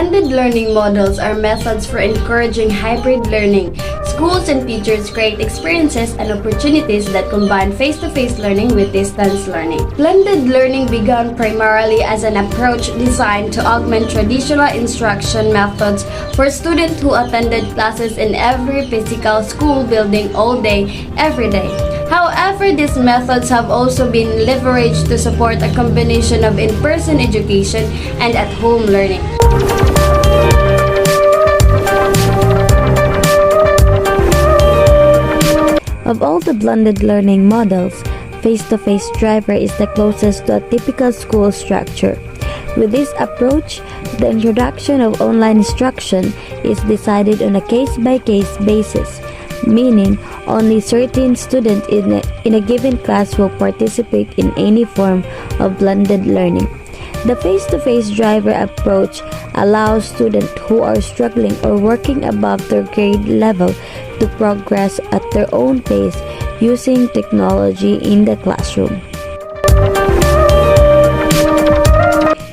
Blended learning models are methods for encouraging hybrid learning. Schools and teachers create experiences and opportunities that combine face-to-face learning with distance learning. Blended learning began primarily as an approach designed to augment traditional instruction methods for students who attended classes in every physical school building all day, every day. However, these methods have also been leveraged to support a combination of in-person education and at-home learning. Of all the blended learning models, face-to-face driver is the closest to a typical school structure. With this approach, the introduction of online instruction is decided on a case-by-case basis, meaning only certain students in a given class will participate in any form of blended learning. The face-to-face driver approach allows students who are struggling or working above their grade level to progress at their own pace using technology in the classroom.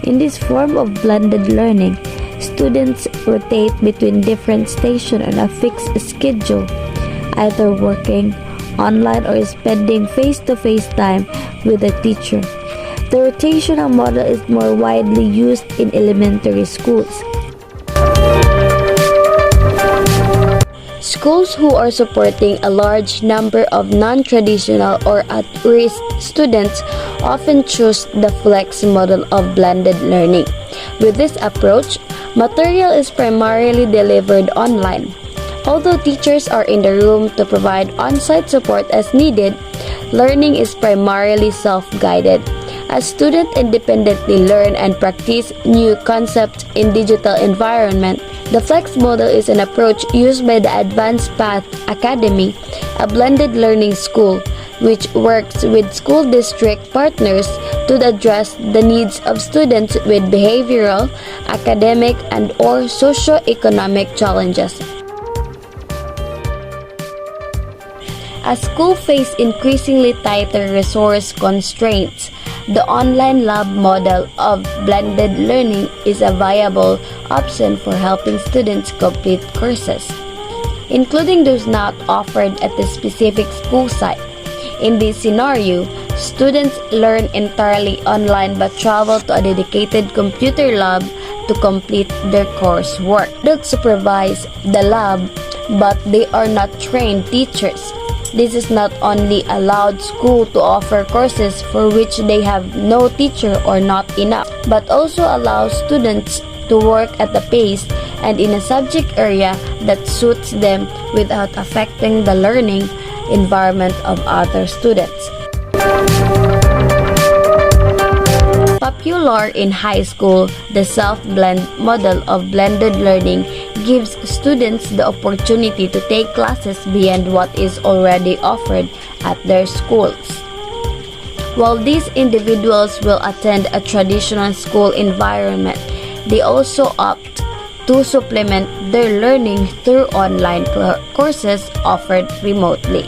In this form of blended learning, students rotate between different stations on a fixed schedule, either working online or spending face-to-face time with a teacher. The rotational model is more widely used in elementary schools. Schools who are supporting a large number of non-traditional or at-risk students often choose the flex model of blended learning. With this approach, material is primarily delivered online. Although teachers are in the room to provide on-site support as needed, learning is primarily self-guided. As students independently learn and practice new concepts in digital environment, the flex model is an approach used by the Advanced Path Academy, a blended learning school, which works with school district partners to address the needs of students with behavioral, academic, and/or socio-economic challenges. As schools face increasingly tighter resource constraints, the online lab model of blended learning is a viable option for helping students complete courses, including those not offered at the specific school site. In this scenario, students learn entirely online but travel to a dedicated computer lab to complete their coursework. They supervise the lab, but they are not trained teachers. This is not only allowed school to offer courses for which they have no teacher or not enough, but also allows students to work at a pace and in a subject area that suits them without affecting the learning environment of other students. Popular in high school, the self-blend model of blended learning gives students the opportunity to take classes beyond what is already offered at their schools. While these individuals will attend a traditional school environment, they also opt to supplement their learning through online courses offered remotely.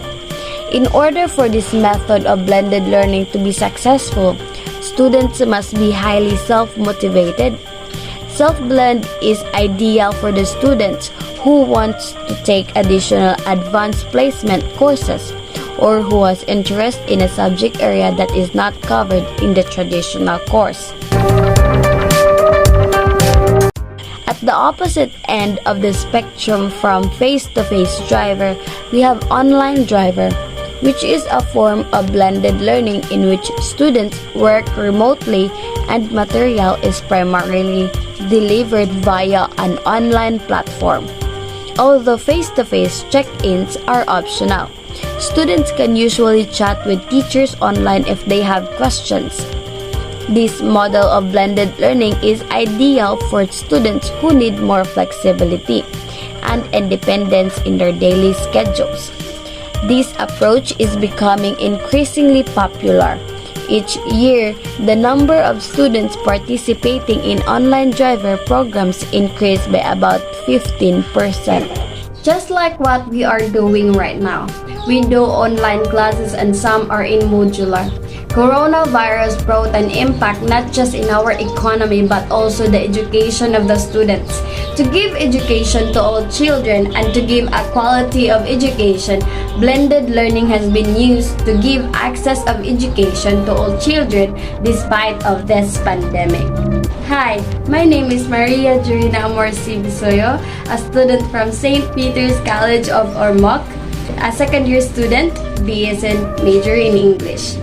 In order for this method of blended learning to be successful, students must be highly self-motivated. Self-blend is ideal for the students who want to take additional advanced placement courses or who has interest in a subject area that is not covered in the traditional course. At the opposite end of the spectrum from face-to-face driver, we have online driver, which is a form of blended learning in which students work remotely and material is primarily delivered via an online platform. Although face-to-face check-ins are optional, students can usually chat with teachers online if they have questions. This model of blended learning is ideal for students who need more flexibility and independence in their daily schedules. This approach is becoming increasingly popular. Each year, the number of students participating in online driver programs increase by about 15%. Just like what we are doing right now, we do online classes and some are in modular. Coronavirus brought an impact not just in our economy but also the education of the students. To give education to all children and to give a quality of education, blended learning has been used to give access of education to all children despite of this pandemic. Hi, my name is Maria Jurina Amorsi Bisoyo, a student from St. Peter's College of Ormoc, a second-year student, BSN major in English.